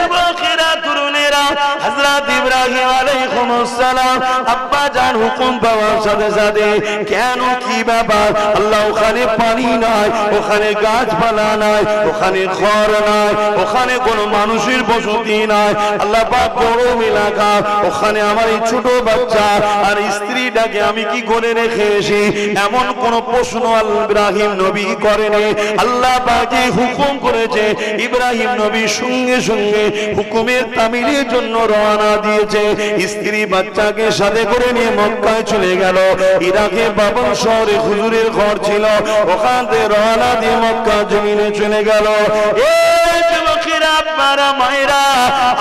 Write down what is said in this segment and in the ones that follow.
যুবকেরা তরুণেরা হযরত ইব্রাহিম আলাইহিস সালাম আব্বা জান হুকুম পাওয়ার সাথে সাথে কেন কি ব্যাপার আল্লাহ ওখানে পানি নাই ওখানে গাছপালা নাই ওখানে ঘর নাই ওখানে কোনো মানুষের বসতি নাই আল্লাহ পাক গরম এলাকা ওখানে আমার এই ছোট বাচ্চা আর স্ত্রীটাকে আমি কি করে রেখে এসি এমন কোন প্রশ্ন ইব্রাহিম নবী করেনি আল্লাহ পাক যে হুকুম করেছে ইব্রাহিম নবী সঙ্গে সঙ্গে হুকুমের তামিলের জন্য রওনা দিয়েছে স্ত্রী বাচ্চাকে সাথে করে নিয়ে মক্কায় চলে গেল ইরাকে বাবন শহরে হুজুরের ঘর ছিল ওখান থেকে রওনা দিয়ে মক্কা জমিনে চলে গেল এই যুবকেরা আপনারা মায়েরা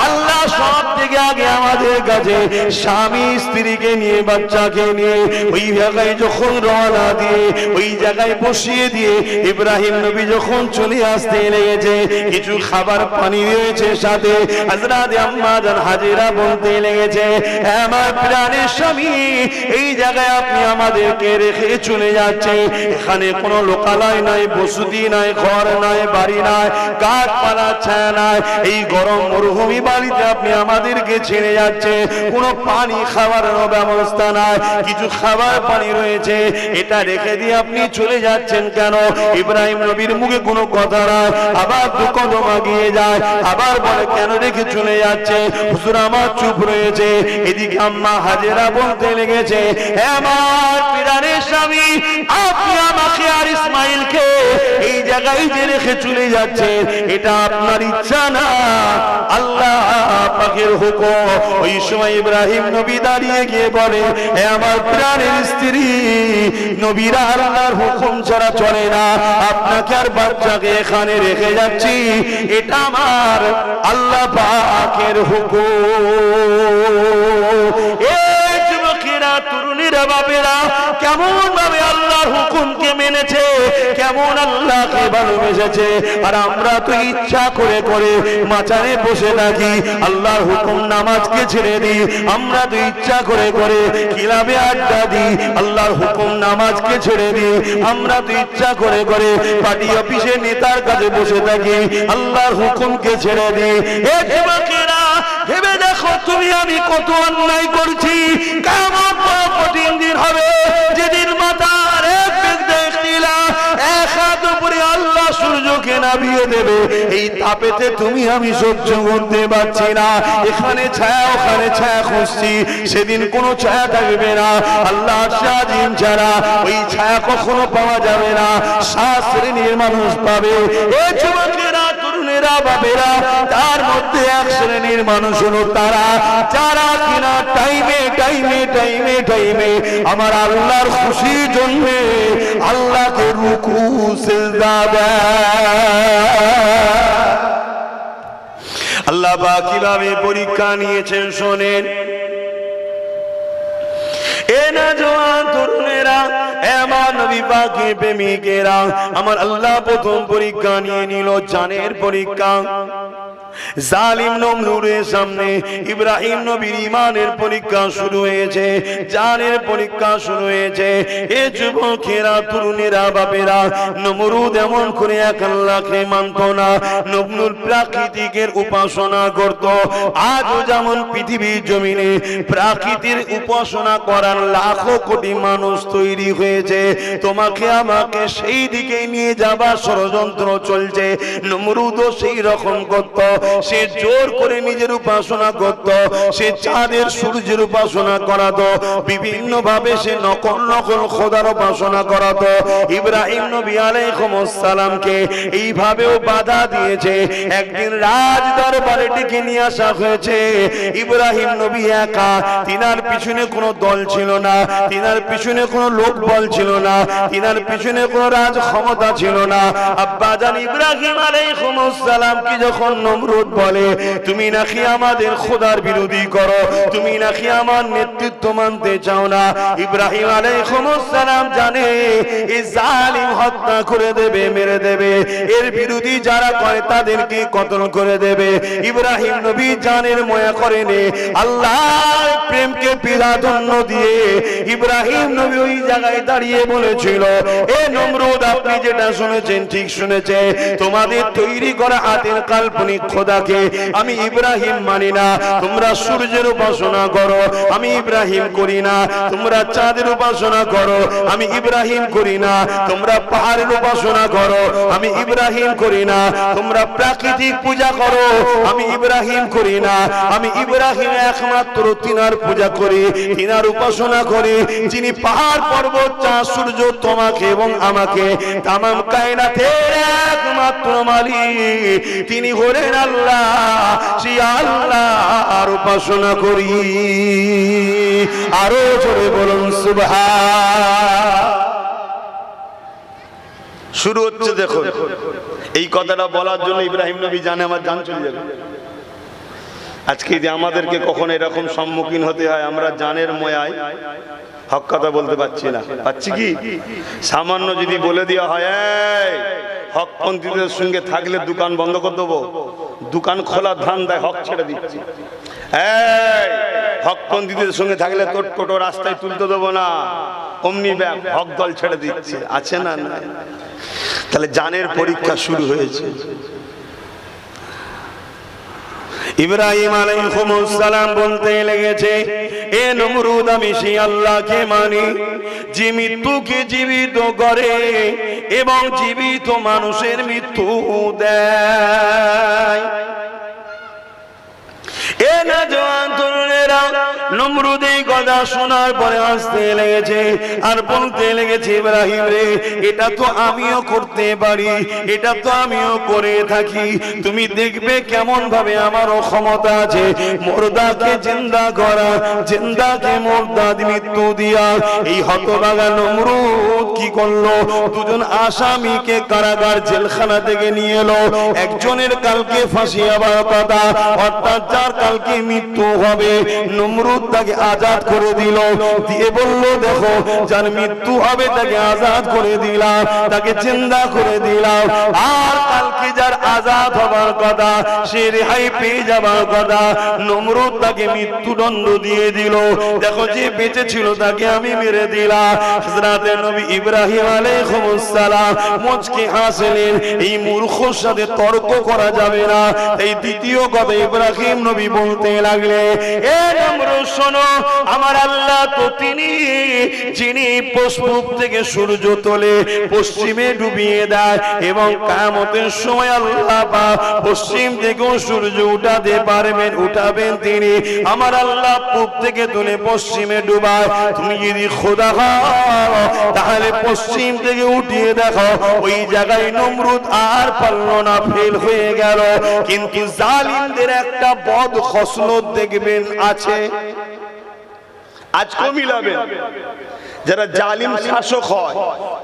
আল্লাহ সব থেকে আগে আমাদের কাছে স্বামী স্ত্রীকে নিয়ে বাচ্চাকে নিয়ে ওই জায়গায় যখন রওনা দিয়ে ওই জায়গায় বসিয়ে দিয়ে ইব্রাহিম নবী যখন চলে আসতে লেগেছে কিছু খাবার পানি রয়েছে সাথে হযরত আম্মা জান হাজেরা বলতে লেগেছে আমার প্রাণের স্বামী এই জায়গায় আপনি আমাদেরকে রেখে চলে যাচ্ছে এখানে কোনো লোকালয় নাই বসতি নাই ঘর নাই বাড়ি নাই গাছপালা ছায়া নাই এই গরম মরুভূমি বাড়িতে আপনি আমাদেরকে ছেড়ে যাচ্ছে কোনো পানি খাওয়ার ব্যবস্থা নাই কিছু খাবার পানি রয়েছে এটা রেখে দিয়ে আপনি চলে যাচ্ছেন কেন ইব্রাহিম নবীর মুখে কোনো কথা নাই আবার দু কদম এগিয়ে যায় আবার বলে কেন রেখে চলে যাচ্ছে হুজুর আমার চুপ রয়েছে এদিকে আম্মা হাজেরা বলতে লেগেছে আমার প্রাণের স্বামী আপনি আমাকে আর ইসমাইলকে এই জায়গায় যে রেখে চলে যাচ্ছে এটা আপনার ইচ্ছা না আল্লাহ পাকের হুকুম ওই সময় ইব্রাহিম নবী দাঁড়িয়ে গিয়ে বলে হে আমার প্রাণের স্ত্রী নবীরা আল্লাহর হুকুম ছাড়া চলে না আপনাকে আর বাচ্চাকে এখানে রেখে যাচ্ছি এটা আমার আল্লাহ পাকের হুকুম এই যুবকেরা তরুণীরা বাবেরা কেমন ভাবে আল্লাহর হুকুমকে মেনেছে কেমন আল্লাহকে ভালোবেসেছে আর আমরা তো ইচ্ছা করে করে মাচানে বসে থাকি আল্লাহর হুকুম নামাজকে ছেড়ে দিই আমরা তো ইচ্ছা করে করে ক্লাবে আড্ডা দিই আল্লাহর হুকুম নামাজকে ছেড়ে দিই আমরা তো ইচ্ছা করে করে পার্টি অফিসে নেতার কাছে বসে থাকি আল্লাহর হুকুমকে ছেড়ে দিই এ যুবকেরা ভেবে দেখো তুমি আমি কত অন্যায় করছি কেমন কঠিন দিন হবে যেদিন মাথার এক ব্যক্তি এক হাত উপরে আল্লাহ সূর্যকে নামিয়ে দেবে এই তাপেতে তুমি আমি সহ্য করতে পারছি না এখানে ছায়া ওখানে ছায়া খুঁজছি সেদিন কোনো ছায়া থাকবে না আল্লাহ সাজিম ছাড়া ওই ছায়া কখনো পাওয়া যাবে না 7 শ্রেণীর মানুষ পাবে এই যুবকেরা তরুণেরা বাবেরা তার মধ্যে 1 শ্রেণীর মানুষ হলো তারা যারা কিনা টাইমে টাইমে টাইমে টাইমে আমার আল্লাহর খুশির জন্য আল্লাহকে রুকু সিজদা দেয় আল্লাহ পাক কিভাবে পরীক্ষা নিয়েছেন শোনেন এ না জওয়ান তরুণেরা আমার নবী পাকের প্রেমিকেরা আমার আল্লাহ প্রথম পরীক্ষা নিয়ে নিল জানের পরীক্ষা জালিম নমরুদের সামনে ইব্রাহিম নবীর ঈমানের পরীক্ষা শুরু হয়েছে জানের পরীক্ষা শুরু হয়েছে এ যুবকেরা তরুণেরা বাপেরা নমরুদ এমন করে এক আল্লাহকে মানত না নমরুদ প্রাকৃতিকের উপাসনা করত আজও যেমন পৃথিবীর জমিনে প্রাকৃতির উপাসনা করার লাখো কোটি মানুষ তৈরি হয়েছে তোমাকে আমাকে সেই দিকে নিয়ে যাবার ষড়যন্ত্র চলছে নমরুদও সেই রকম করত সে জোর করে নিজের উপাসনা করত সে চাঁদের সূর্যের উপাসনা করাতো বিভিন্ন ভাবে সে নকল নকল খোদার উপাসনা করাতো ইব্রাহিম নবী আলাইহিস সালামকে এইভাবেও বাধা দিয়েছে একদিন রাজ দরবারে ডেকে নিয়ে আসা হয়েছে ইব্রাহিম নবী একা তিনার পিছনে কোনো দল ছিল না তিনার পিছনে কোনো লোক বল ছিল না তিনার পিছনে কোনো রাজ ক্ষমতা ছিল না আব্বা জান ইব্রাহিম আলাইহিস সালাম কি যখন নমরুদ বলে তুমি নাকি আমাদের খোদার বিরোধী করো তুমি নাকি আমার নেতৃত্ব মানতে চাও না ইব্রাহিম আলাইহিস সালাম জানে এই জালিম হত্যা করে দেবে মেরে দেবে এর বিরোধী যারা করে তাদেরকে কতল করে দেবে ইব্রাহিম নবী জানের ময়া করেনি আল্লাহর প্রেমকে প্রাধান্য দিয়ে ইব্রাহিম নবী ওই জায়গায় দাঁড়িয়ে বলেছিল এ নমরুদ আপনি যেটা শুনেছেন ঠিক শুনেছে তোমাদের তৈরি করা হাতের কাল্পনিক খোদা খোদাকে আমি ইব্রাহিম মানি না, তোমরা সূর্যের উপাসনা করো, আমি ইব্রাহিম করি না, তোমরা চাঁদের উপাসনা করো, আমি ইব্রাহিম করি না, তোমরা পাহাড়ের উপাসনা করো, আমি ইব্রাহিম করি না, তোমরা প্রাকৃতিক পূজা করো, আমি ইব্রাহিম করি না, আমি ইব্রাহিম একমাত্র তিনার পূজা করি, তিনার উপাসনা করি, যিনি পাহাড় পর্বত চাঁদ সূর্য তোমাকে এবং আমাকে তামাম কায়নাতের একমাত্র মালিক তিনি হলেন আল্লাহ, সেই আল্লাহর উপাসনা করি। আরো জোরে বলুন সুবহান। শুরু হচ্ছে, দেখো এই কথাটা বলার জন্য ইব্রাহিম নবী জানে আমার জান চলে যাবে। আজকে যে আমাদেরকে কখনো এরকম সম্মুখীন হতে হয়, আমরা জানের ময়ায় হক কথা বলতে পারছি না, পাচ্ছি কি? সামান্য যদি বলে দেওয়া হয় হকপন্থীদের সঙ্গে থাকলে দোকান বন্ধ করে দেবো, দোকান খোলার ধান্দায় হক ছেড়ে দিচ্ছি, হকপন্থীদের সঙ্গে থাকলে তোর টোটো রাস্তায় তুলতে দেবো না, অমনি ব্যাগ হক দল ছেড়ে দিচ্ছে, আছে না? তাহলে জানের পরীক্ষা শুরু হয়েছে। ইব্রাহিম আলাইহিস সালাম বলতে লেগেছে, এ নমরুদ আমি সেই আল্লাহকে মানি যে মৃত্যুকে জীবিত করে এবং জীবিত মানুষের মৃত্যু দেয়। এ না জওয়ান তরুণেরা, নমরুদ এই কথা শোনার পরে আসতে লেগেছে আর বলতে লেগেছে, ইব্রাহিম রে, এটা তো আমিও করতে পারি, এটা তো আমিও করে থাকি, তুমি দেখবে কেমন ভাবে আমারও ক্ষমতা আছে মুর্দাকে জিন্দা করা, জিন্দাকে মুর্দা মৃত্যু দিয়া। এই হতভাগা নমরুদ কি করলো, দুজন আসামিকে কারাগার জেলখানা থেকে নিয়ে এলো, একজনের কালকে ফাঁসি হবার কথা, অর্থাৎ যার কালকে মৃত্যু হবে, নমরুদ তাকে আজাদ করে দিল, দিয়ে বলল দেখো যার মৃত্যু হবে তাকে আজাদ করে দিলাম, তাকে জিন্দা করে দিলাম, আর কালকে যার আজাদ হবার কথা, সে রেহাই পেয়ে যাবার কথা, নমরুদ তাকে মৃত্যুদণ্ড দিয়ে দিল। দেখো যে বেঁচে ছিল তাকে আমি মেরে দিলাম। হযরত নবী ইব্রাহিম আলাইহিস সালাম মুচকি হাসলেন, এই মূর্খর সাথে তর্ক করা যাবে না। এই দ্বিতীয় কথা ইব্রাহিম নবী বলতে লাগলে, এ নমরুদ শোনো, আমার আল্লাহ তো তিনি যিনি পূব থেকে সূর্য তোলে পশ্চিমে ডুবিয়ে দেয় এবং কিয়ামতের সময় আল্লাহ পাক পশ্চিম থেকেও সূর্য উঠাতে পারবেন, উঠাবেন তিনি। আমার আল্লাহ পূব থেকে তুলে পশ্চিমে ডুবায়, তুমি যদি খোদা হও তাহলে পশ্চিম থেকে উঠিয়ে দেখো। ওই জায়গায় নমরুদ আর পারল না, ফেল হয়ে গেল। কিন্তু জালিমদের একটা বদ খসলত দেখবেন আছে, আজকে মিলাবেন। যারা জালিম শাসক হয়,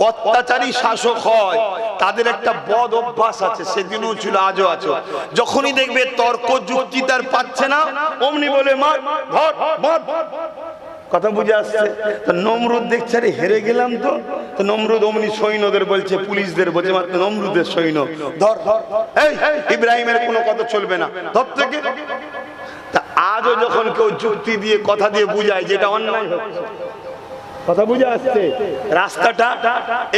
অত্যাচারী শাসক হয়, তাদের একটা বদ অভ্যাস আছে, সেদিনও ছিল আজও আছে। যখনই দেখবে তর্ক যুক্তি তার পাচ্ছে না, অমনি বলে মার, ধর, মার। কথা বুঝে আসছে? তো নমরুদ দেখছে রে হেরে গেলাম, তো নমরুদ অমনি সৈন্যদের বলছে, পুলিশদের বলছে, মাত্র নমরুদের সৈন্য, ধর ধর, এই ইব্রাহিমের কোনো কথা চলবে না, ধর থেকে। তা আজও যখন কেউ যুক্তি দিয়ে কথা দিয়ে বুঝায় যেটা অন্যায় হচ্ছে, কথা বুঝে আসছে, রাস্তাটা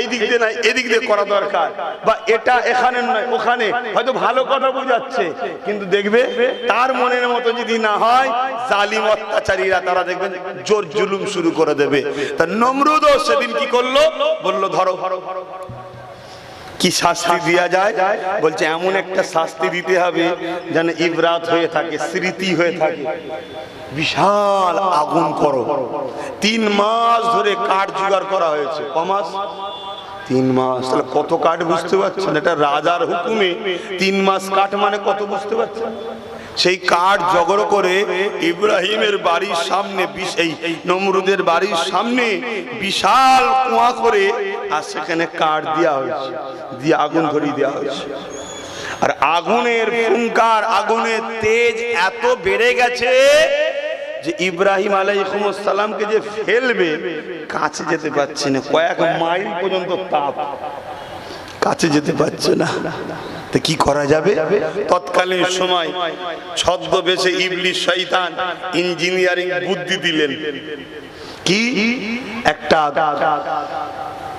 এই দিক দিয়ে নাই এদিক দিয়ে করা দরকার, বা এটা এখানে নয় ওখানে, হয়তো ভালো কথা বুঝাচ্ছে, কিন্তু দেখবে তার মনের মতো যদি না হয়, জালিম অত্যাচারীরা তারা দেখবেন জোর জুলুম শুরু করে দেবে। তা নমরুদও সেদিন কি করলো, বললো ধরো। কি শাস্তি দেয়া যায়? বলছে এমন একটা শাস্তি দিতে হবে যেন ইবরাত হয়ে থাকে, স্মৃতি হয়ে থাকে। বিশাল আগুন করো, 3 মাস ধরে কাঠ জোগাড় করা হয়েছে। ক মাস? 3 মাস। তাহলে কত কাঠ বুঝতে পারছেন? এটা রাজার হুকুমে 3 মাস কাঠ মানে কত বুঝতে পারছেন? সেই কাঠ জোগাড় করে ইব্রাহিমের বাড়ির সামনে, এই নমরুদের বাড়ির সামনে বিশাল কুয়া করে, আর সেখানে কাঠ দেওয়া হয়েছে, দিয়ে আগুন ধরিয়ে দেওয়া হয়েছে। আর আগুনের ফুঙ্কার, আগুনের তেজ এত বেড়ে গেছে যে ইব্রাহিম আলাইহিস সালামকে যে ফেলবে, কাছে যেতে পারছে না, কয়েক মাইল পর্যন্ত তাপ, কাছে যেতে পারছে না। তো কি করা যাবে? তৎকালীন সময় ছদ্মবেশে ইবলিস শয়তান ইঞ্জিনিয়ারিং বুদ্ধি দিলেন, কি একটা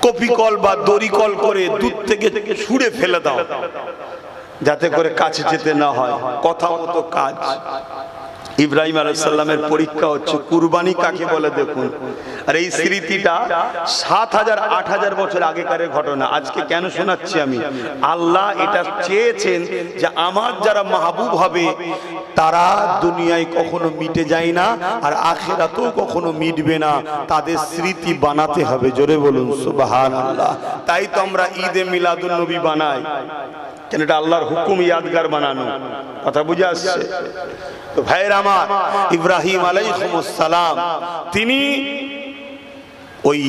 কপিকল বা দড়িকল করে দূর থেকে ছুঁড়ে ফেলে দাও। যাতে করে কাছে যেতে না হয়, কথা মতো কাজ। ইব্রাহিম আলাইহিস সালামের পরীক্ষা হচ্ছে কুরবানি কাকে বলে দেখুন। আর এই স্মৃতিটা ৭০০০ ৮০০০ বছর আগেকার ঘটনা। আজকে কেন শোনাচ্ছি আমি, আল্লাহ এটা চেয়েছেন যে আমার যারা মাহবুব হবে তারা দুনিয়ায় কখনো মিটে যায় না, আর আখিরাতেও কখনো মিটবে না, তাদের স্মৃতি বানাতে হবে। জোরে বলুন সুবহানাল্লাহ। তাই তো আমরা ঈদে মিলাদুন নবী বানাই, কেন এটা আল্লাহর হুকুম, ইয়াদগার বানানো। কথা বুঝে আসছে তো ভাইয়ের আমার? ইব্রাহিম আলাইহিস সালাম তিনি ওই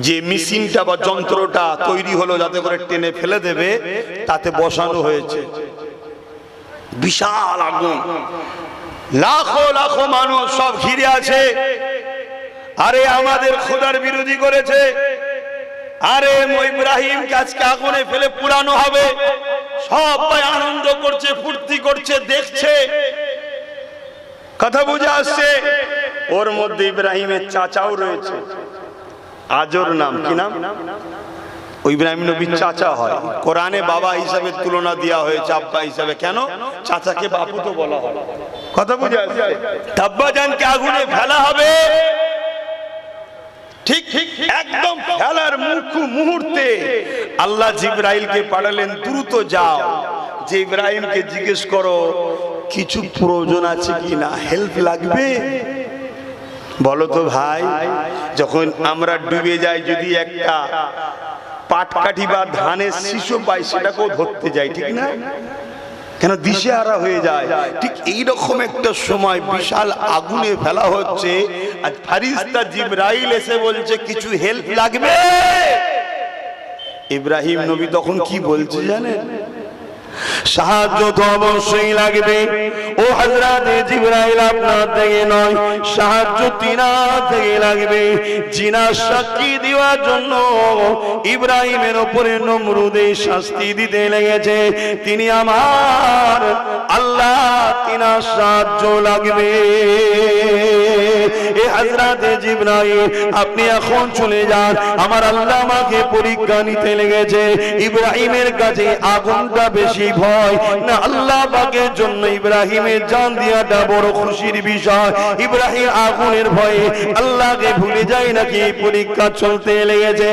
যে মেশিনটা বা যন্ত্রটা তৈরি হলো যাতে করে টেনে ফেলে দেবে, তাতে বসানো হয়েছে বিশাল আগুন, লাখো লাখো মানুষ সব ঘিরে আছে। আরে আমাদের খোদার বিরোধী করেছে, আরে ইব্রাহিমকে আজকে আগুনে ফেলে পুরানো হবে। সবাই আনন্দ করছে, ফুর্তি করছে, দেখছে। কথা বুঝে আসছে? ওর মধ্যে ইব্রাহিমের চাচাও রয়েছে, আজর নাম। কি নাম? ওই ইব্রাহিম নবীর চাচা হয়। কোরআনে বাবা হিসাবে তুলনা দেওয়া হয়েছে, আব্বা হিসাবে। কেন? চাচাকে বাপু তো বলা হয়। কথা বুঝে আসছে? আব্বাজানকে আগুনে ফেলা হবে, ঠিক ঠিক একদম ফেলার মুহূর্তে আল্লাহ জিবরাইলকে পাঠালেন, দ্রুত যাও, যে ইব্রাহিমকে জিজ্ঞেস করো কিছু প্রয়োজন আছে কিনা, হেল্প লাগবে। বলো তো ভাই, যখন আমরা ডুবে যাই, যদি একটা পাটকাঠি বা ধানের শিশু পাই, সেটাকেও ধরতে যাই, ঠিক না? কেন? দিশেহারা হয়ে যায়। ঠিক এইরকম একটা সময় বিশাল আগুনে ফেলা হচ্ছে, আর ফেরেশতা জিবরাইল এসে বলছে কিছু হেল্প লাগবে। ইব্রাহিম নবী তখন কি বলছে জানেন? সাহায্য তো অবশ্যই লাগবে। ও হযরত জিবরাইল, আপনার থেকে নয়, সাহায্য তিনার থেকে লাগবে। জিনার সাক্ষী দেওয়ার জন্য ইব্রাহিমের উপরে নমরুদে শাস্তি দিতে লেগেছে। তিনি আমার আল্লাহ, তিনার সাহায্য লাগবে। এ হযরত জিবরাইল, আপনি এখন চলে যান, আমার আল্লাহ আমাকে পরীক্ষা নিতে লেগেছে। ইব্রাহিমের কাছে আগুনটা বেশি ভয় না আল্লাহ পাকের জন্য ইব্রাহিমের জান দিয়াটা বড় খুশির বিষয়। ইব্রাহিম আগুনের ভয়ে আল্লাহকে ভুলে যায় নাকি পরীক্ষা চলতে লেগেছে।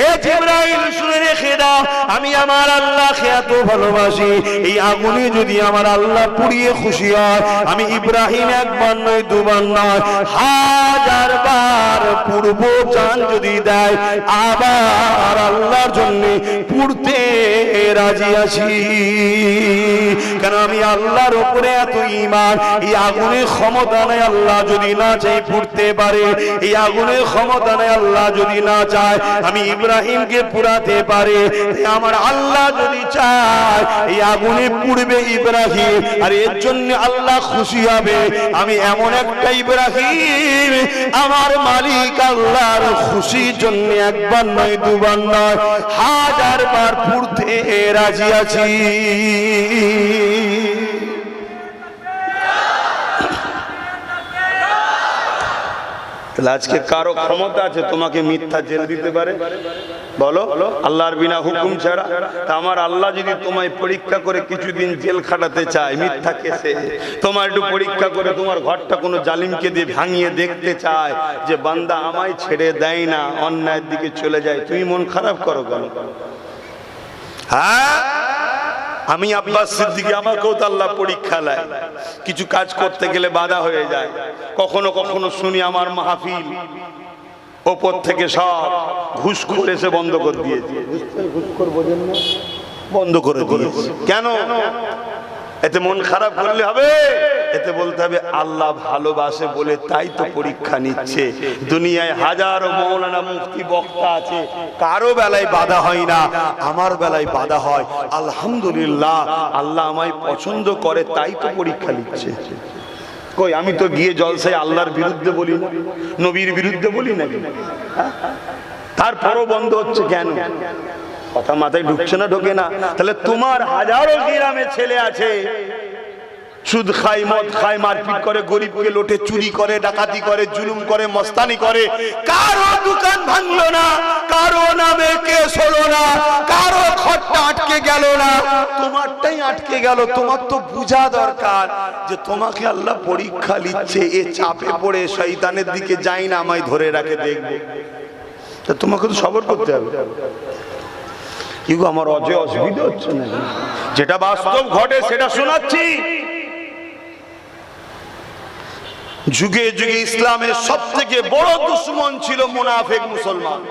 এ জিবরাইল, শুনে রেখে দাও, আমি আমার আল্লাহকে এত ভালোবাসি, এই আগুনে যদি আমার আল্লাহ পুড়িয়ে খুশি হয়, আমি ইব্রাহিম একবার নয় দুবার নয়, 1000 বার পূর্ব জান যদি দেয়, আবার আল্লাহর জন্য পুড়তে রাজি আছি। কেন? আমি আল্লাহর উপরে এত ঈমান। এই আগুনের ক্ষমতা নাই আল্লাহ যদি না চাই পুড়তে পারে, এই আগুনের ক্ষমতা নাই আল্লাহ যদি না চায় আমি ইব্রাহিমকে পুড়াতে পারে। আমার আল্লাহ যদি চায় এই আগুনে পুড়বে ইব্রাহিম, আর এর জন্য আল্লাহ খুশি হবে। আমি এমন একটা ইব্রাহিম, আমার মালিক আল্লাহর খুশির জন্য একবার নয় দুবার নয়, 1000 বার পুড়তে রাজি আছি। আজকে কারো ক্ষমতা আছে তোমাকে মিথ্যা জেল দিতে পারে? বলো, আল্লাহর বিনা হুকুম ছাড়া। তা আমার আল্লাহ যদি তোমায় পরীক্ষা করে কিছুদিন জেল খাটাতে চায় মিথ্যা কেসে, তোমার একটু পরীক্ষা করে তোমার ঘরটা কোনো জালিমকে দিয়ে ভাঙিয়ে দেখতে চায় যে বান্দা আমায় ছেড়ে দেয় না, অন্যায়ের দিকে চলে যায়, তুমি মন খারাপ করো কেন? হ্যাঁ, আমি আব্বাস সিদ্দিকী, আমাকেও তো আল্লাহ পরীক্ষা নেয়। কিছু কাজ করতে গেলে বাধা হয়ে যায়। কখনো কখনো শুনি আমার মাহফিল ওপর থেকে সব ঘুষখোর এসে বন্ধ করে দিয়েছে। ঘুষখোর বোঝেন না? বন্ধ করে দিয়েছে। কেন? এতে মন খারাপ করলে হবে? এতে বলতে হবে আল্লাহ ভালোবাসে বলে তাই তো পরীক্ষা নিচ্ছে। দুনিয়ায় হাজারো মৌলানা মুফতি বক্তা আছে, কারো বেলায় বাধা হয় না, আমার বেলায় বাধা হয়। আলহামদুলিল্লাহ, আল্লাহ আমায় পছন্দ করে তাই তো পরীক্ষা নিচ্ছে। কই, আমি তো গিয়ে জলসায় আল্লাহর বিরুদ্ধে বলি না, নবীর বিরুদ্ধে বলি নাকি? তারপরও বন্ধ হচ্ছে কেন? কথা মাথায় ঢুকছে না? ঢোকে না? তাহলে তোমার হাজারো গ্রামে ছেলে আছে সুদ খায়, মদ খায়, মারপিট করে, গরিবকে লোটে, চুরি করে, ডাকাতি করে, জুলুম করে, মস্তানি করে, কারো দোকান ভাঙলো না, কারো নামে কেস হলো না, কারো খরচা আটকে গেল না, তোমারটাই আটকে গেল। তোমার তো বুঝা দরকার যে তোমাকে আল্লাহ পরীক্ষা নিচ্ছে, এ চাপে পড়ে শয়তানের দিকে যাই না, আমায় ধরে রাখে দেখবে, তা তোমাকে তো সবর করতে হবে। কিন্তু আমার অসুবিধা হচ্ছে না, যেটা বাস্তব ঘটে সেটা শোনাচ্ছি। যুগে যুগে ইসলামের সবথেকে বড় দুশমন ছিল মুনাফিক মুসলমান,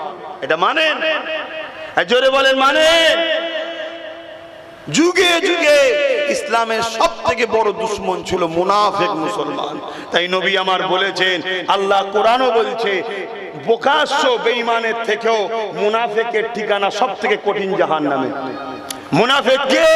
এটা মানেন? জোরে বলেন মানেন? যুগে যুগে ইসলামের সবথেকে বড় দুশমন ছিল মুনাফিক মুসলমান। তাই নবী আমার বলেছেন, আল্লাহ কোরআনও বলছে, প্রকাশ্য বেঈমানের থেকেও মুনাফিকের ঠিকানা সবথেকে কঠিন জাহান্নামে। মুনাফিক কে?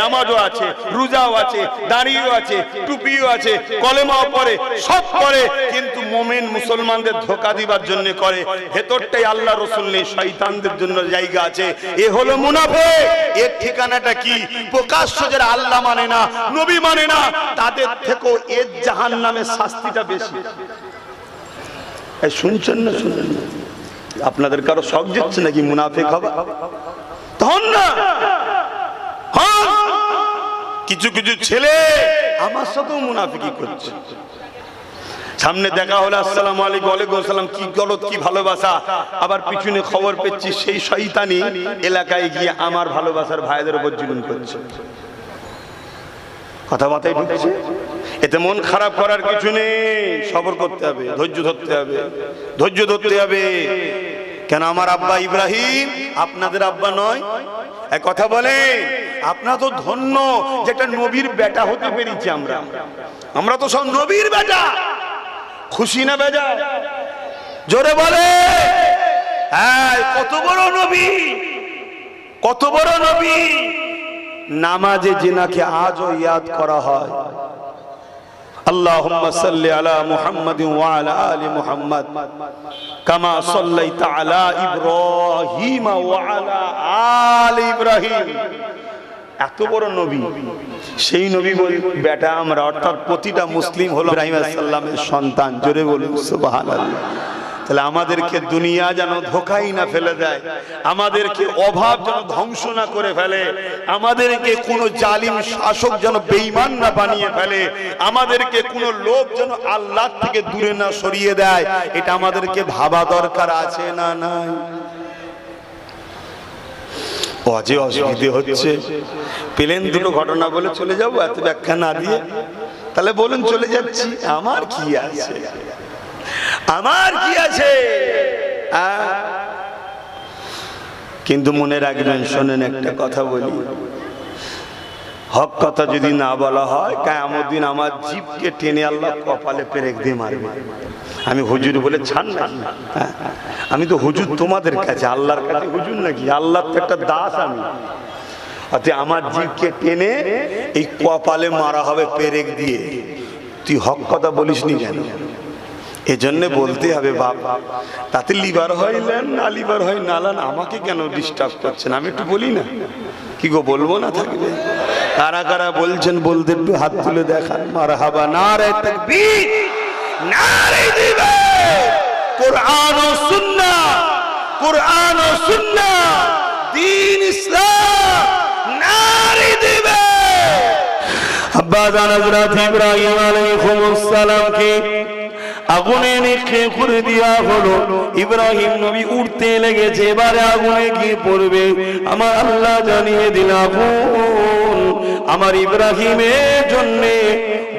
নামাজও আছে, রোজাও আছে, দাড়িও আছে, টুপিও আছে, কলেমাও পড়ে, সব করে, কিন্তু মুমিন মুসলমানদের ধোঁকা দিবার জন্য করে। ভেতরটাই আল্লাহ রাসূল নেই, শয়তানদের জন্য জায়গা আছে। এ হলো মুনাফিক। এর ঠিকানাটা কি? প্রকাশ্য যারা আল্লাহ মানে না, নবী মানে না, তাদের থেকেও এর জাহান্নামের শাস্তিটা বেশি। এই শুনছেন না? শুনছেন না? আপনাদের কারো শখ যাচ্ছে নাকি মুনাফিক হবা? তখন না কিছু কিছু ছেলে আমার সাথেও মুনাফিকি করছে। সামনে দেখা হলো আসসালামু আলাইকুম, ওয়ালাইকুম আসসালাম, কি গলত, কি ভালোবাসা, আবার পিছনে খবর পেয়েছি সেই শয়তানি এলাকায় গিয়ে আমার ভালোবাসার ভাইদের উপর জুলুম করছে, কথাবার্তায় ঢুকছে। এতে মন খারাপ করার কিছু নেই, সবর করতে হবে, ধৈর্য ধরতে হবে, ধৈর্য ধরতে হবে। কেন আমার আব্বা ইব্রাহিম আপনাদের আব্বা নয়? এক কথা বলে, আপনারা তো ধন্য যে একটা নবীর বেটা হতে পেরেছি। আমরা তো সব নবীর বেটা, খুশি না বেজা? জোরে বলে। হ্যাঁ, কত বড় নবী, কত বড় নবী। নামাজে জিনাকে আজও ইয়াদ করা হয়, আল্লাহুম্মা সাল্লি আলা মুহাম্মাদিন ওয়া আলা আলি মুহাম্মাদ কামা সাল্লাইতা আলা ইব্রাহিম ওয়া আলা আলি ইব্রাহিম। এত বড় নবী, সেই নবী বেটা আমরা, অর্থাৎ প্রতিটা মুসলিম হলো ইব্রাহিম আলাইহিস সালামের সন্তান। জোরে বলুন সুবহানাল্লাহ। তাহলে আমাদেরকে দুনিয়া যেন ধোকাই না ফেলে দেয়, আমাদেরকে অভাব যেন ধ্বংস না করে ফেলে, আমাদেরকে কোনো জালিম শাসক যেন বেঈমান না বানিয়ে ফেলে, আমাদেরকে কোনো লোক যেন আল্লাহ থেকে দূরে না সরিয়ে দেয়, এটা আমাদেরকে ভাবা দরকার আছে না নাই? অজে অসুবিধে হচ্ছে। প্লেন দুটো ঘটনা বলে চলে যাবো, এত ব্যাখ্যা না দিয়ে? তাহলে বলুন চলে যাচ্ছি, আমার কি আছে, আমার কি আছে? কিন্তু মনে রাখবেন, শোনেন একটা কথা বলি, হক কথা যদি না বলা হয়, কিয়ামত দিন আমার জিভকে টেনে আল্লাহ কপালে পেরেক দিয়ে মারবে। আমি হুজুর বলে ছাড় না, আমি তো হুজুর তোমাদের কাছে, আল্লাহর কাছে হুজুর নাকি? আল্লাহর তো একটা দাস আমি। অতএব আমার জিভকে টেনে এই কপালে মারা হবে পেরেক দিয়ে। তুই হক কথা বলিস নি কেন? এজন্য বলতে হবে বাপ, তাতে লিভার হয় লেন, না লিভার হয় না লান, আমাকে কেন ডিস্টার্ব করছেন? আমি একটু বলি না, কি গো বলবো না থাকবে? কারা কারা বলছেন বলতে একটু হাত তুলে দেখান। মারহাবা, নারে তাকবীর, নারে দিবেন। কোরআন ও সুন্নাহ, কোরআন ও সুন্নাহ, দ্বীন ইসলাম, নারে দিবেন। আব্বা জান হযরত ইব্রাহিম আলাইহিস সালামকে আগুনে নিক্ষেপ করে দেওয়া হলো। ইব্রাহিম নবী উঠতে লেগেছে, এবারে আগুনে গিয়ে পড়বে। আমার আল্লাহ জানিয়ে দিল, আগুন আমার ইব্রাহিমের জন্য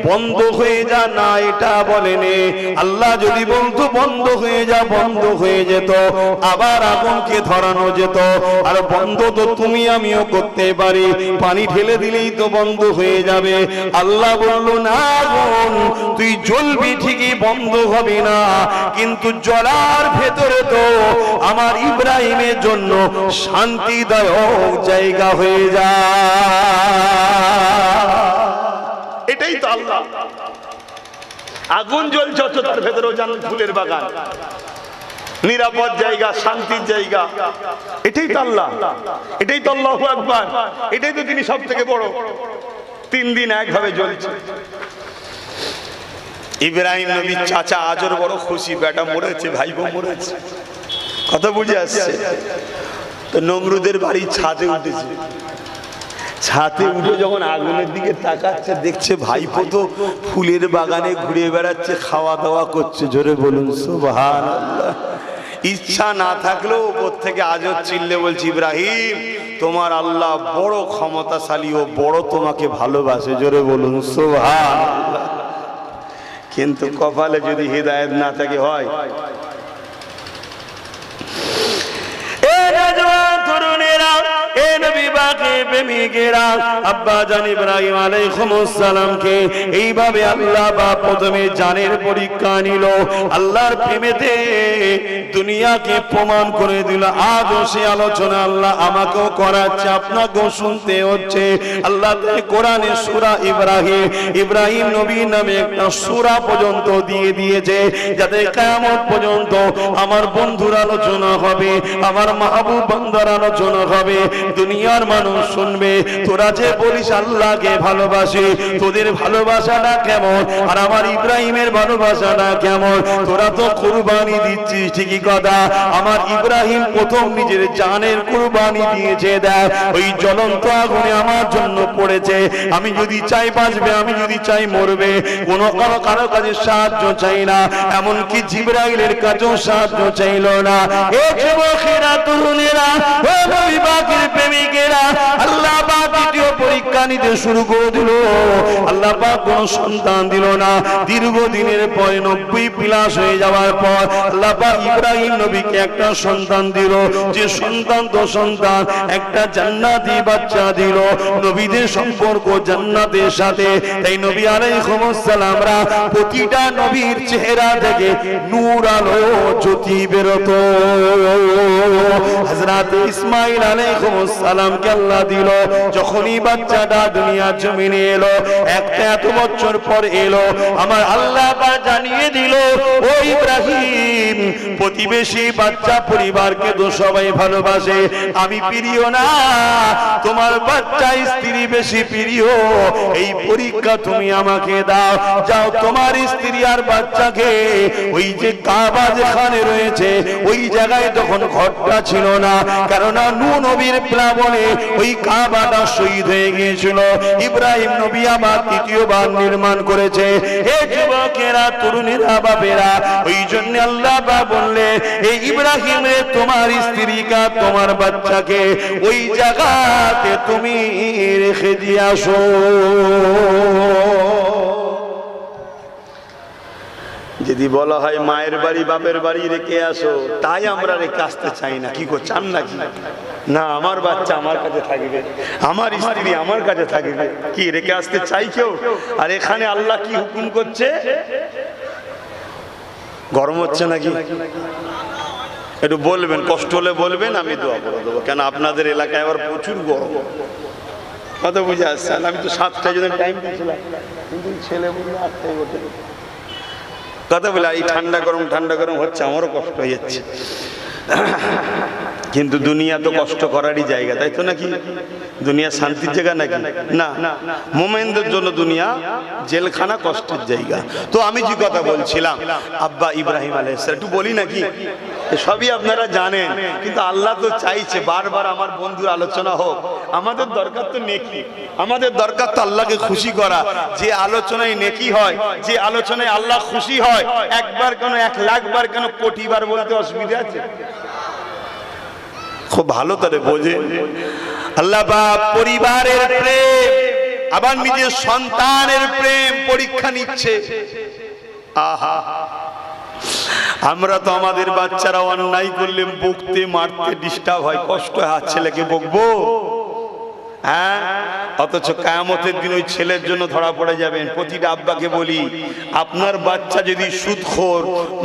বন্ধ হয়ে যা, না এটা বলেনি। আল্লাহ যদি বলতো বন্ধ হয়ে যা, বন্ধ হয়ে যেত, আবার আগুনকে ধরানো যেত। আর বন্ধ তো তুমি আমিও করতে পারি, পানি ঢেলে দিলেই তো বন্ধ হয়ে যাবে। আল্লাহ বলল, না আগুন তুই জ্বলবি ঠিকই, বন্ধ হবে না, কিন্তু জ্বলার ভেতরে তো আমার ইব্রাহিমের জন্য শান্তিদায়ক জায়গা হয়ে যায়। এটাই তো আল্লাহ। আগুন জ্বলছে, তার ভেতরেও জান্নাত, ফুলের বাগান, নিরাপদ জায়গা, শান্তির জায়গা। এটাই তো আল্লাহ, এটাই তো আল্লাহু আকবার, এটাই তো তিনি সব থেকে বড়। 3 দিন একভাবে জ্বলছে। ইব্রাহিম নবীর চাচা আজর বড় খুশি, বেটা মরেছে, ভাইপো মরেছে, কথা বুঝে আসছে। তো নমরুদের বাড়ি ছাদে উঠেছে, ছাদে উঠে যখন আগুনের দিকে তাকাচ্ছে, দেখছে ভাইপো তো ফুলের বাগানে ঘুরে বেড়াচ্ছে, খাওয়া দাওয়া করছে। জোরে বলুন সুবহানাল্লাহ। ইচ্ছা না থাকলেও উপর থেকে আজর চিল্লে বলছে, ইব্রাহিম তোমার আল্লাহ বড় ক্ষমতাশালী, ও বড় তোমাকে ভালোবাসে। জোরে বলুন সুবহানাল্লাহ। কিন্তু কপালে যদি হিদায়াত না থাকে হয়। এইভাবে আল্লাহ বা প্রথমে জানের পরীক্ষা নিল, আল্লাহর প্রেমেতে দুনিয়াকে প্রমাণ করে দিল। আজও সে আলোচনা আল্লাহ আমাকেও করাচ্ছে, আপনাকেও শুনতে হচ্ছে। আল্লাহ কোরআনে সূরা ইব্রাহিম নবী নামে একটা সূরা পর্যন্ত দিয়ে দিয়েছে, যাতে কিয়ামত পর্যন্ত আমার বন্ধুর আলোচনা হবে, আমার মাহবুব বান্দার আলোচনা হবে, দুনিয়ার মানুষ শুনবে। তোরা যে বলিস আল্লাহকে ভালোবাসে, তোদের ভালোবাসাটা কেমন, আর আমার ইব্রাহিমের ভালোবাসাটা কেমন? তোরা তো কুরবানি দিচ্ছিস, ঠিকই কথা। আমার ইব্রাহিম প্রথম নিজের জানের কুরবানি দিয়েছে, দেখ ওই জ্বলন্ত আগুনে আমার জন্য পড়েছে। আমি যদি চাই বাঁচবে, আমি যদি চাই মরবে, কোনো কারো কাছে সাহায্য চাই না, এমনকি জিবরাইলের কাছেও সাহায্য চাইল না। এ যুবকেরা, তরুণেরা, ও নবী পাকের প্রেমিকেরা, আল্লাহ পাক দ্বিতীয় পরীক্ষা নিতে শুরু করে দিল। আল্লাহ পাক কোনো সন্তান দিল না। দীর্ঘদিনের পরে 90+ হয়ে যাওয়ার পর আল্লাহ পাক ইব্রাহিম নবীকে একটা সন্তান দিল। যে সন্তান তো সন্তান, একটা জান্নাতি বাচ্চা দিল। নবীদের সম্পর্ক জান্নাতের সাথে, তাই নবী আলাইহিস সালামরা প্রতিটা নবীর চেহারা থেকে নূর আলো জ্যোতি বেরোতো। হযরত ইসমাঈল আলাইহিস সালামকে আল্লাহ দিল। যখনই বাচ্চাটা দুনিয়ার জমিনে এলো, একটা এত বছর পর এলো, আমার আল্লাহ পাক জানিয়ে দিল, ও ইব্রাহিম, প্রতিবেশী বাচ্চা পরিবারকে তো সবাই ভালোবাসে, আমি প্রিয় না, তোমার বাচ্চা স্ত্রী বেশি প্রিয়। এই পরীক্ষা তুমি আমাকে দাও। যাও তোমার স্ত্রী আর বাচ্চাকে ওই যে কাবা যেখানে রয়েছে ওই জায়গায় তখন ঘরটা ছিল না, কেননা নূহ নবীর প্লাবনে ওই কাবাটা শহীদ হয়ে গিয়েছিল। ইব্রাহিম নবী আবার তৃতীয়বার নির্মাণ করেছে। হে যুবকেরা, তরুণেরা, বাবেরা, ওই জন্য আল্লাহ বা বললে, এই ইব্রাহিম রে, তোমার স্ত্রীকা তোমার বাচ্চাকে ওই জায়গাতে তুমি রেখে দিয়ে আসো। যদি বলা হয় মায়ের বাড়ি বাপের বাড়ি রেখে আসো, তাই আমরা রেখে আসতে চাই না। কি করছেন নাকি? না, আমার বাচ্চা আমার কাছে থাকবে, আমার স্ত্রী আমার কাছে থাকবে, কি রেখে আসতে চাই কেউ? আর এখানে আল্লাহ কি হুকুম করছে? গরম হচ্ছে নাকি? একটু বলবেন, কষ্ট হলে বলবেন, আমি দোয়া করে দেবো। কেন আপনাদের এলাকায় আবার প্রচুর গরম, কথা বুঝে আসছে। আমি তো 7টায় জন্য টাইম দিয়েছিলাম, কিন্তু ছেলে বললো 8টায় ওঠে। কথা বলে এই ঠান্ডা গরম হচ্ছে, আমারও কষ্ট হয়ে যাচ্ছে। কিন্তু দুনিয়া তো কষ্ট করারই জায়গা, তাই তো নাকি? দুনিয়া শান্তির জায়গা নাকি? না, মোমেনদের জন্য দুনিয়া জেলখানা, কষ্টের জায়গা। তো আমি যে কথা বলছিলাম, আব্বা ইব্রাহিম আলাইহিস সালাম, একটু বলি নাকি? সবই আপনারা জানেন, কিন্তু আল্লাহ তো চাইছে বারবার আমার বন্ধুর আলোচনা হোক। আমাদের দরকার তো নেকি, আমাদের দরকার তো আল্লাহকে খুশি করা। যে আলোচনায় নেকি হয়, যে আলোচনায় আল্লাহ খুশি হয়, একবার কেন, 1,00,000 বার কেন, কোটি বার বলতে অসুবিধা আছে? খুব ভালো করে বোঝে আল্লাহ বাপ পরিবারের প্রেম, আবার নিজের সন্তানের প্রেম পরীক্ষা নিচ্ছে। আহা, আমরা তো আমাদের বাচ্চারা অন্যায় করলে বকতে মারতে ডিস্টার্ব হয়, কষ্ট হয়, ছেলেকে বকবো, হ্যাঁ? অথচ কিয়ামতের দিন ওই ছেলের জন্য ধরা পড়ে যাবেন। প্রতিটা আব্বাকে বলি, আপনার বাচ্চা যদি সুদখোর,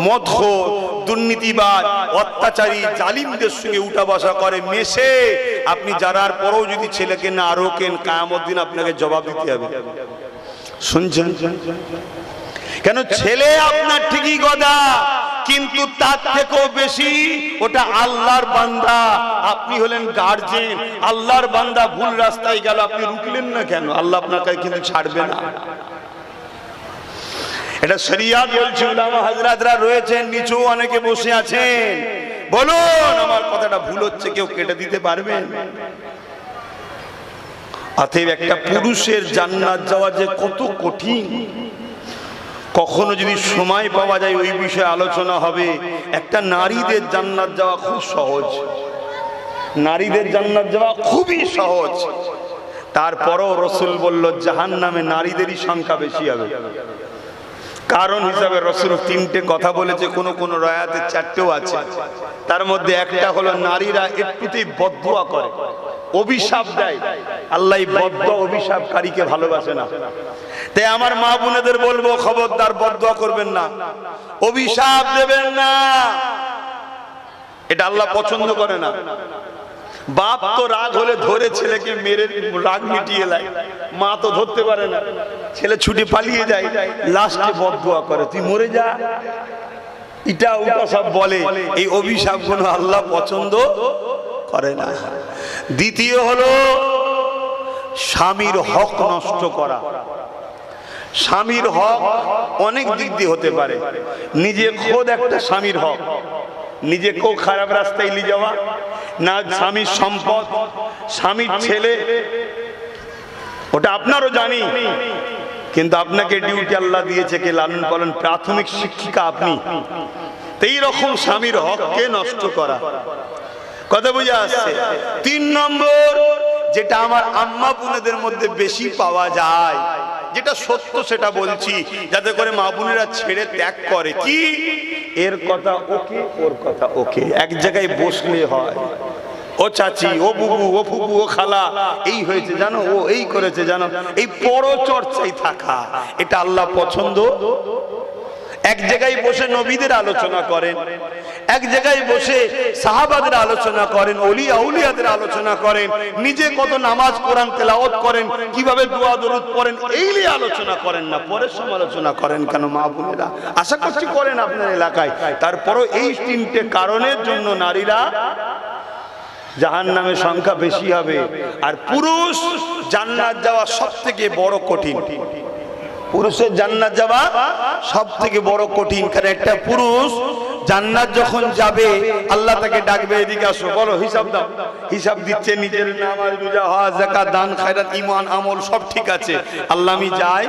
মদখোর, দুর্নীতিবাজ, অত্যাচারী, জালিমদের সঙ্গে উঠা বসা করে, মেশে, আপনি জানার পরেও যদি ছেলেকে না রোকেন, কিয়ামত দিন আপনাকে জবাব দিতে হবে। শুনছেন? কেন? ছেলে আপনার ঠিকই কথা, কিন্তু তার থেকেও বেশি ওটা আল্লাহর বান্দা। আপনি হলেন গার্জেন, আল্লাহর বান্দা ভুল রাস্তায় গেল, আপনি রুকলেন না কেন? আল্লাহ আপনাকে কিন্তু ছাড়বে না। এটা শরিয়াত বলছে। উলামা হযরতরা রয়েছেন, নিচু অনেকে বসে আছেন, বলুন আমার কথাটা ভুল হচ্ছে, কেউ কেটে দিতে পারবেন? অতএব একটা পুরুষের জান্নাত যাওয়া যে কত কঠিন, কখনো যদি সময় পাওয়া যায় ওই বিষয়ে আলোচনা হবে। একটা নারীদের জান্নাত যাওয়া খুব সহজ, নারীদের জান্নাত যাওয়া খুবই সহজ। তারপরও রাসূল বলল জাহান্নামে নারীদেরই সংখ্যা বেশি হবে। কারণ হিসাবে রাসূল তিনটে কথা বলেছে, কোন কোন রায়াতে চারটেও আছে। তার মধ্যে একটা হলো নারীরা একটুতেই বদদুয়া করে, অভিশাপ দেয়। আল্লাহ বদদুয়া অভিশাপকারীকে ভালোবাসে না। তাই আমার মা বোনেদের বলবো, খবরদার বদদুয়া করবেন না, অভিশাপ দেবেন না, এটা আল্লাহ পছন্দ করে না। বাপ তো রাগ হলে ধরে ছেলেকে মেরে রাগ মিটিয়ে দেয়, মা তো ধরতে পারে না, ছেলে ছুটে পালিয়ে যায়, লাস্টে বদদুয়া করে তুই মরে যা, এটা ওটা সব বলে। এই অভিশাপ গুলো আল্লাহ পছন্দ করে না। দ্বিতীয় হলো স্বামীর হক নষ্ট করা। স্বামীর হক অনেক দিক দিয়ে হতে পারে। নিজে খোদ একটা স্বামীর হক, নিজেকেও খারাপ রাস্তায় নিয়ে যাওয়া, না স্বামীর সম্পদ, স্বামীর ছেলে, ওটা আপনারও জানি, কিন্তু আপনাকে ডিউটি আল্লাহ দিয়েছে কে লালন পালন, প্রাথমিক শিক্ষিকা আপনি। এই রকম স্বামীর হককে নষ্ট করা, কথা বুঝে আসছে। 3 নম্বর, যেটা আমার আম্মা বোনেদের মধ্যে বেশি পাওয়া যায়, যেটা সত্য সেটা বলছি, যাতে করে মা বোনেরা ছেড়ে ত্যাগ করে, কি এর কথা ওকে, ওর কথা ওকে, এক জায়গায় বসলে হয়। ও চাচি, ও বুবু, ও ফুপু, ও খালা, এই হয়েছে জানো, ও এই করেছে জানো, এই পরচর্চায় থাকা, এটা আল্লাহ পছন্দ। এক জায়গায় বসে নবীদের আলোচনা করেন, এক জায়গায় বসে সাহাবাদের আলোচনা করেন, ওলিয়া আউলিয়াদের আলোচনা করেন, নিজে কত নামাজ কোরআন তেলাওয়াত করেন, কিভাবে দোয়া দরুদ পড়েন, এই নিয়ে আলোচনা করেন না, পরে সমালোচনা করেন কেন? মা বোনেরা আশা করছি করেন আপনার এলাকায়। তারপরও এই 3টে কারণের জন্য নারীরা জাহান্নামের সংখ্যা বেশি হবে। আর পুরুষ জান্নাত যাওয়া সবথেকে বড় কঠিন, পুরুষের জান্নাত যাওয়া সব থেকে বড় কঠিন। কারণ একটা পুরুষ জান্নাত যখন যাবে, আল্লাহ তাকে ডাকবে, এদিকে আসো, বলো হিসাব দাও। হিসাব দিচ্ছে, নিজের নামাজ রোজা হজ যাকাত দান খায়রাত ঈমান আমল সব ঠিক আছে, আল্লাহ আমি যাই।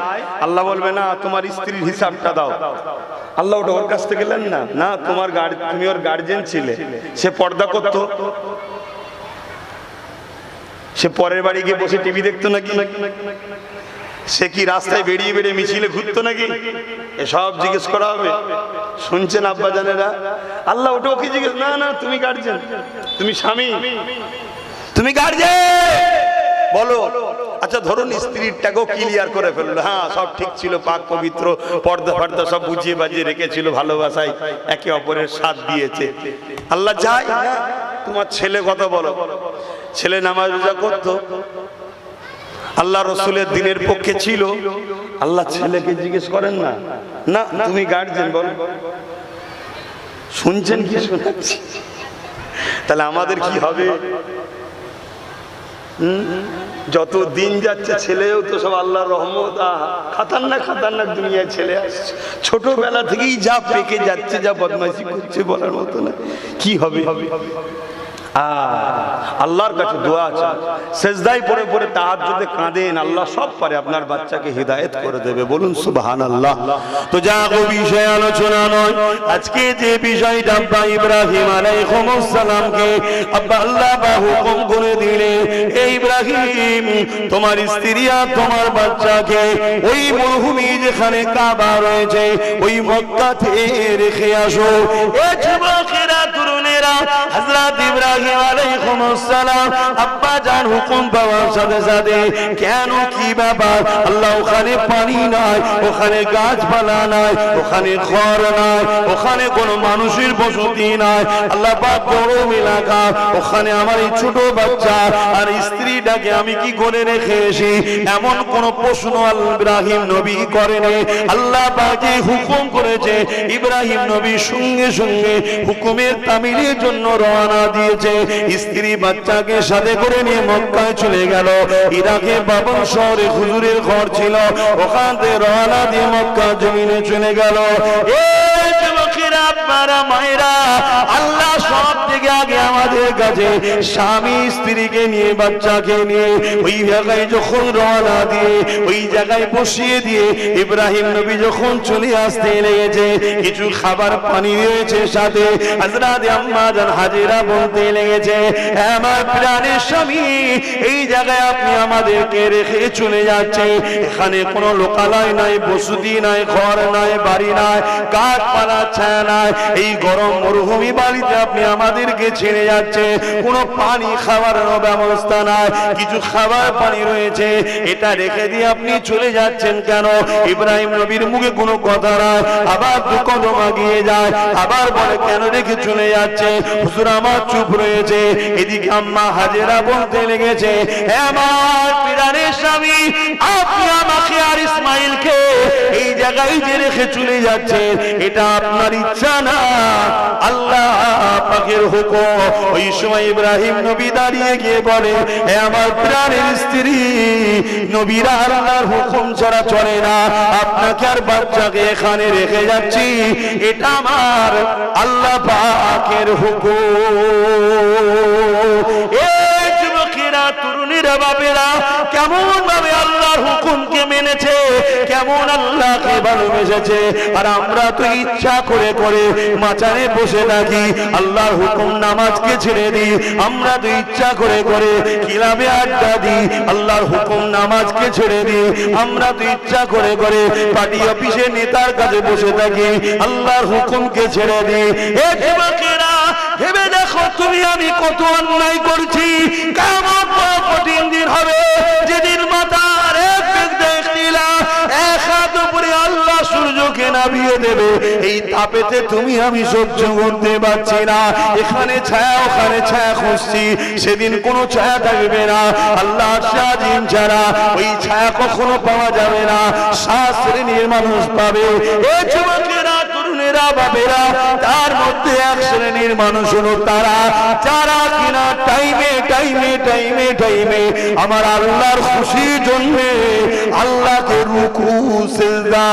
আল্লাহ বলবে না, তোমার স্ত্রীর হিসাবটা দাও। আল্লাহ ওটা ওর কাছ থেকে নেন না, না তোমার তুমি ওর গার্জিয়ান ছিলে, সে পর্দা করতো, সে পরের বাড়ি গিয়ে বসে টিভি দেখতো নাকি, সে কি রাস্তায় বেরিয়ে বেরিয়ে মিছিলে ঘুরতো নাকি, এসব জিজ্ঞেস করা হবে। শুনছেন আব্বা জানেরা? আল্লাহ ওটা ওকে জিজ্ঞেস, না না তুমি গার্জিয়ান, তুমি স্বামী, তুমি গার্জিয়ান, বলো। আচ্ছা ধরুন স্ত্রীরটাকেও ক্লিয়ার করে ফেললো, হ্যাঁ সব ঠিক ছিল, পাক পবিত্র, পর্দা ফর্দা সব বুঝিয়ে বাজিয়ে রেখেছিল, ভালোবাসায় একে অপরের সাথ দিয়েছে। আল্লাহ চাই তোমার ছেলে কথা বলো, ছেলে নামাজ রোজা করতো, আল্লাহ রসুলের দিনের পক্ষে ছিল, আল্লাহ ছেলেকে জিজ্ঞেস করেন না, না তুমি গার্জিয়ান, বল। শুনছেন কি শোনাচ্ছি? তাহলে আমাদের কি হবে? যত দিন যাচ্ছে ছেলেও তো সব আল্লাহর রহমত, খাতারনাক খাতারনাক দুনিয়ায় ছেলে আসছে, ছোটবেলা থেকেই যা পেকে যাচ্ছে, যা বদমাইশি করছে বলার মতো না। কি হবে? আল্লাহর কাছে দোয়া আছে, সেজদায় পড়ে পড়ে তাহাজ্জুদে কাঁদেন, আল্লাহ সব পারে, আপনার বাচ্চাকে হিদায়াত করে দেবে, বলুন সুবহানাল্লাহ। তো যা বিষয় আলোচনা নয়, আজকে যে বিষয়টা আব্বা ইব্রাহিম আলাইহিস সালামকে আব্বা আল্লাহ হুকুম করে দিলেন, এই ইব্রাহিম তোমার স্ত্রী আর তোমার বাচ্চাকে ওই মরুভূমি যেখানে কাবা রয়েছে ওই মক্কাতে রেখে আসো। এ যুবকেরা, তরুণেরা, হযরত ইব্রাহিম আলাইহিস সালাম আব্বা জান হুকুম পাওয়ার সাথে সাথে, কেন কি ব্যাপার? আল্লাহ ওখানে পানি নাই, ওখানে গাছপালা নাই, ওখানে ঘর নাই, ওখানে কোনো মানুষের বসতি নাই, আল্লাহ পাক গরম এলাকা, ওখানে আমার এই ছোট বাচ্চা আর স্ত্রীটাকে আমি কি করে রেখে এসি? এমন কোন প্রশ্ন ইব্রাহিম নবী করেনি। আল্লাহ পাক হুকুম করেছে, ইব্রাহিম নবী সঙ্গে সঙ্গে হুকুমের তামিলে জন্য রওনা দিয়েছে স্ত্রী বাচ্চাকে সাথে করে নিয়ে মক্কায় চলে গেল ইরাকে বাবন শহরে হুজুরের ঘর ছিল ওখান থেকে রওনা দিয়ে মক্কা জমিনে চলে গেল এই যুবকেরা আপনারা মায়েরা আল্লাহ সব থেকে আগে আমাদের কাছে স্বামী স্ত্রীকে নিয়ে বাচ্চাকে নিয়ে ওই জায়গায় যখন রওনা দিয়ে ওই জায়গায় বসিয়ে দিয়ে ইব্রাহিম নবী যখন চলে আসতে লেগেছে কিছু খাবার পানি রয়েছে সাথে হযরত আম্মা জান হাজেরা বলতে লেগেছে আমার প্রাণের স্বামী এই জায়গায় আপনি আমাদেরকে রেখে চলে যাচ্ছে এখানে কোনো লোকালয় নাই বসতি নাই ঘর নাই বাড়ি নাই গাছপালা ছায়া নাই এই গরম মরুভূমি বাড়িতে আপনি আমাদেরকে ছেড়ে যাচ্ছে কোনো পানি খাওয়ার ব্যবস্থা নাই কিছু খাবার পানি রয়েছে এটা রেখে দিয়ে আপনি চলে যাচ্ছেন কেন ইব্রাহিম নবীর মুখে কোনো কথা নাই আবার দু কদম এগিয়ে যায় আবার বলে কেন রেখে চলে যাচ্ছে হুজুর আমার চুপ রয়েছে এদিকে আম্মা হাজেরা বলতে লেগেছে আমার প্রাণের স্বামী আপনি আমাকে আর ইসমাইলকে এই জায়গায় যে রেখে চলে যাচ্ছেন এটা আপনার ইচ্ছা না আল্লাহ পাকের হুকুম ওই সময় ইব্রাহিম নবী দাঁড়িয়ে গিয়ে বলে হে আমার প্রাণের স্ত্রী নবীরা আল্লাহর হুকুম ছাড়া চলে না আপনাকে আর বাচ্চাকে এখানে রেখে যাচ্ছি এটা আমার আল্লাহ পাকের হুকুম এই যুবকেরা তরুণীরা বাবেরা কেমন ভাবে আল্লাহর হুকুমকে মেনেছে কেমন আল্লাহকে ভালোবেসেছে আর আমরা তো ইচ্ছা করে করে মাচানে বসে থাকি আল্লাহর হুকুম নামাজকে ছেড়ে দিই আমরা তো ইচ্ছা করে করে ক্লাবে আড্ডা দিই আল্লাহর হুকুম নামাজকে ছেড়ে দিই আমরা তো ইচ্ছা করে করে পার্টি অফিসে নেতার কাছে বসে থাকি আল্লাহর হুকুমকে ছেড়ে দিই এ যুবকেরা ভেবে দেখো তুমি আমি কত অন্যায় করছি কেমন কঠিন দিন হবে যেদিন মাথার এক হাত উপরে আল্লাহ সূর্যকে নামিয়ে দেবে এই তাপেতে তুমি আমি সহ্য করতে পারছি না এখানে ছায়া ওখানে ছায়া খুঁজছি সেদিন কোনো ছায়া থাকবে না আল্লাহ শাহিম ছাড়া ওই ছায়া কখনো পাওয়া যাবে না 7 শ্রেণীর মানুষ পাবে এই যুবকেরা তরুণেরা বাবেরা তার মধ্যে 1 শ্রেণীর মানুষ হলো তারা যারা কিনা টাইমে টাইমে টাইমে টাইমে আমার আল্লাহর খুশির জন্য আল্লাহকে রুকু সিজদা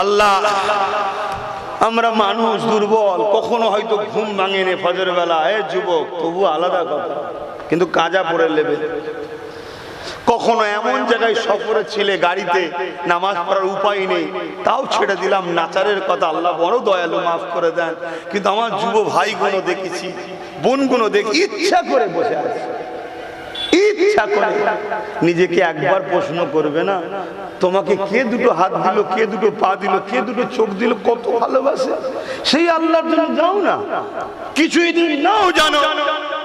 আল্লাহ আমরা মানুষ দুর্বল কখনো হয়তো ঘুম ভাঙে নে ফজর বেলা যুবক তবু আলাদা কথা কিন্তু কাজা পড়ে নেবে কখনো এমন জায়গায় সফরে ছিলে গাড়িতে নামাজ পড়ার উপায় নেই তাও ছেড়ে দিলাম নাচারের কথা আল্লাহ বড় দয়ালু মাফ করে দেন কিন্তু আমার যুব ভাইগুলো দেখেছি বোনগুলো দেখি ইচ্ছা করে বসে আছে ইচ্ছা করে নিজেকে একবার প্রশ্ন করবে না তোমাকে কে দুটো হাত দিল কে দুটো পা দিল কে দুটো চোখ দিল কত ভালোবাসে সেই আল্লাহর জন্য যাও না কিছুই দিন নাও জানো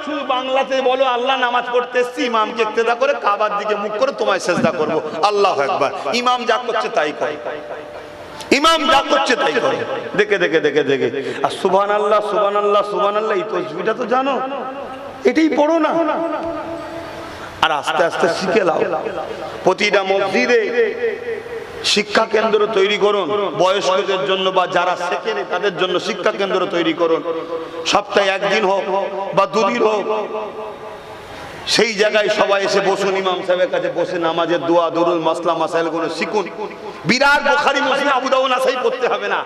শুধু বাংলাতে বলো আল্লাহ নামাজ পড়তে এসছি ইমামকে ইক্তেদা করে কাবার দিকে মুখ করে তোমায় সেজদা করবো আল্লাহু আকবার ইমাম যা করছে তাই করে ইমাম যা করছে তাই করে দেখে দেখে দেখে দেখে আর সুবহানাল্লাহ সুবহানাল্লাহ সুবহানাল্লাহ এই তাসবিহটা তো জানো এটাই পড়ো না আর আস্তে আস্তে শিখে নাও প্রতিটা মসজিদে শিক্ষা কেন্দ্র তৈরি করুন বয়স্কদের জন্য বা যারা শেখেনি তাদের জন্য শিক্ষা কেন্দ্র তৈরি করুন সপ্তাহে একদিন হোক বা দুদিন হোক সেই জায়গায় সবাই এসে বসুন ইমাম সাহেবের কাছে বসে নামাজের দোয়া দরুদ মাসলা মাসাইল গুলো শিখুন বিরাট বুখারী মুসলিম আবু দাউদ নাসাই পড়তে হবে না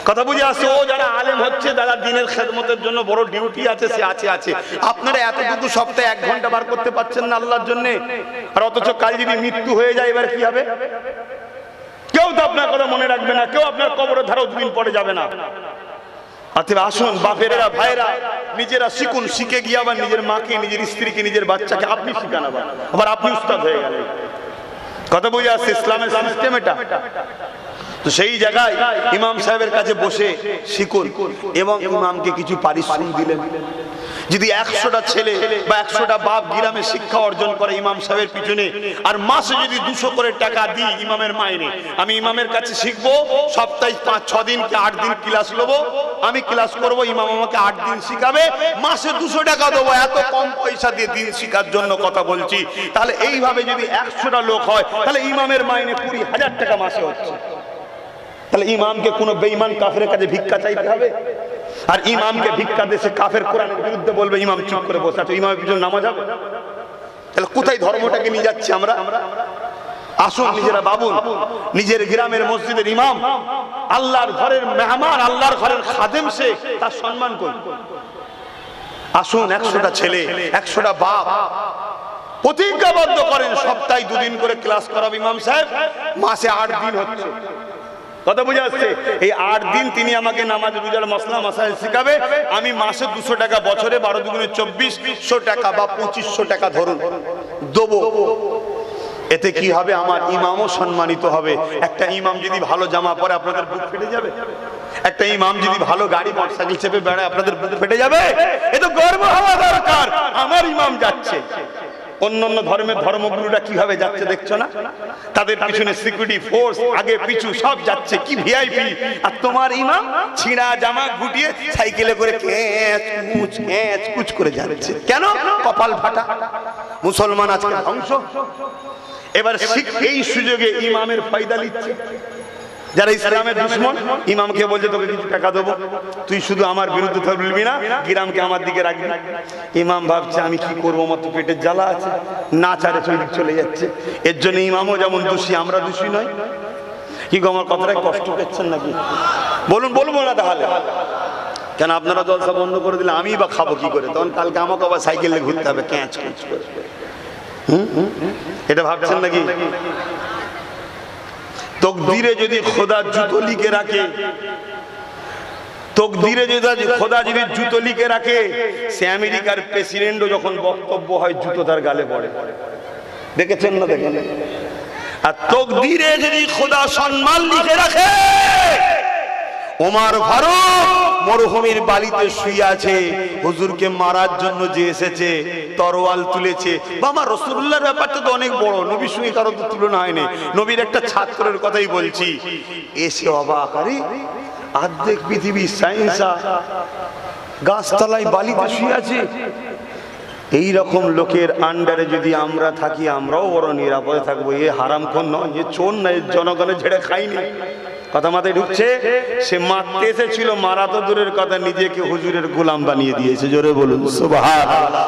কথা বুঝে আসছে ও যারা আলেম হচ্ছে যারা দ্বীনের খেদমতের জন্য বড় ডিউটি আছে সে আছে আপনারা এতটুকু সপ্তাহে 1 ঘন্টা বার করতে পারছেন না আল্লাহর জন্য আর অথচ কাল যদি মৃত্যু হয়ে যায় এবার কি হবে কেউ তো আপনার কথা মনে রাখবে না কেউ আপনার কবরের ধারে 2 দিন পরে যাবে না অতএব আসুন বাপেরা ভাইরা নিজেরা শিখুন শিখে গিয়ে আবার নিজের মাকে নিজের স্ত্রীকে নিজের বাচ্চাকে আপনি শিখান আবার আপনি উস্তাদ হয়ে গেলেন কথা বুঝে আসছে ইসলামের সিস্টেম এটা তো সেই জায়গায় ইমাম সাহেবের কাছে বসে শিখুন এবং ইমামকে কিছু পারিশ্রমিক দিলেন যদি 100টা ছেলে বা 100টা বাপ গ্রামে শিক্ষা অর্জন করে ইমাম সাহেবের পিছনে, আর মাসে যদি 200 করে টাকা দিই ইমামের মাইনে, আমি ইমামের কাছে শিখবো, সপ্তাহে 5-6 দিন কি 8 দিন ক্লাস নেবো, আমি ক্লাস করব, ইমাম আমাকে 8 দিন শিখাবে, মাসে 200 টাকা দেবো। এত কম পয়সা দিয়ে দিন শিখার জন্য কথা বলছি। তাহলে এইভাবে যদি 100টা লোক হয়, তাহলে ইমামের মাইনে 20,000 টাকা মাসে হচ্ছে। তাহলে ইমামকে কোনো বেঈমান কাফেরের কাছে ভিক্ষা চাইতে হবে? আর ইমামকে ভিক্ষা দেশে কাফের কোরআনের বিরুদ্ধে বলবে, ইমাম চুপ করে বসে আছে, ইমামের পিছনে নামাজ হবে? তাহলে কোথায় ধর্মটাকে নিয়ে যাচ্ছি আমরা? আসুন নিজেরা ভাবুন, নিজের গ্রামের মসজিদের ইমাম, আল্লাহর ঘরের মেহমান, আল্লাহর ঘরের খাদেম, সে তার সম্মান করুন। আসুন 100টা ছেলে, 100টা বাপ প্রতিজ্ঞাবদ্ধ করেন, সপ্তাহে 2 দিন করে ক্লাস করাবে ইমাম সাহেব, মাসে 8 দিন হচ্ছে। কথা বুঝে আসছে? এই 8 দিন তিনি আমাকে নামাজ, রোজার মসলা মাসাইল শিখাবে, আমি মাসে 200 টাকা, বছরে 12 দুগুণে 2400 টাকা বা 2500 টাকা ধরুন দেবো। এতে কি হবে? আমার ইমামও সম্মানিত হবে। একটা ইমাম যদি ভালো জামা পরে, আপনাদের বুক ফেটে যাবে? একটা ইমাম যদি ভালো গাড়ি মোটরসাইকেল চেপে বেড়ায়, আপনাদের বুক ফেটে যাবে? এ তো গর্ব হওয়া দরকার, আমার ইমাম যাচ্ছে। অন্যান্য ধর্মের ধর্মগুরুরা কিভাবে যাচ্ছে দেখছো না? তাদের পিছনে সিকিউরিটি ফোর্স, আগে পিছু সব যাচ্ছে, কি ভিআইপি। আর তোমার ইমাম ছিঁড়া জামা গুটিয়ে সাইকেলে করে ক্যাচ কুচ করে যাচ্ছে। কেন? কপাল ফাটা। মুসলমান আজকে ধ্বংস। এবার এই সুযোগে ইমামের ফায়দা নিচ্ছে যারা ইসলামের দুশমন। ইমামকে বলছে, তোকে কিছু টাকা দেবো, তুই শুধু আমার বিরুদ্ধে বলবি না, গ্রামকে আমার দিকে রাখবি। ইমাম ভাবছে, আমি কি করবো, আমার তো পেটের জ্বালা আছে, না চারে চলে যাচ্ছে। এর জন্য ইমামও যেমন দোষী, আমরা দোষী নয়। কি গো, আমার কথাটা কষ্ট পেয়েছেন নাকি? বলুন। বলবো না তাহলে কেন? আপনারা জলসা বন্ধ করে দিলে আমি বা খাবো কি করে? তখন কালকে আমাকে আবার সাইকেলে ঘুরতে হবে ক্যাঁচ ক্যাঁচ করে। এটা ভাবছেন নাকি? তকদিরে যদি খোদা জুতো লিখে রাখে, তকদিরে যদি খোদা যদি জুতো লিখে রাখে, সে আমেরিকার প্রেসিডেন্টও যখন বক্তব্য হয় জুতো তার গালে পড়ে। দেখেছেন না? দেখেন। আর তকদিরে যদি খোদা সম্মান লিখে রাখে, ওমর ফারুক মরুভূমির বালিতে শুয়ে আছে, হুজুরকে মারার জন্য যে এসেছে তরোয়াল তুলেছে। বাবা, রাসূলুল্লাহর ব্যাপারটা তো অনেক বড়, নবীর সঙ্গে কারো তো তুলনা হয়নি। নবীর একটা ছাত্রের কথাই বলছি, এসে অবাক, আরে অর্ধেক পৃথিবী সায়েন্সা গাছতলায় বালিতে শুয়ে আছে। এই রকম লোকের আন্ডারে যদি আমরা থাকি, আমরাও বড় নিরাপদে থাকবো। এ হারামখোর নয়, এ চোর নয়, জনগণের ঝেড়ে খাইনি। কথা মাথায় ঢুকছে? সে মারতে এসেছিল, মারা তো দূরের কথা, নিজেকে হুজুরের গোলাম বানিয়ে দিয়েছে। জোরে বলুন সুবহানাল্লাহ।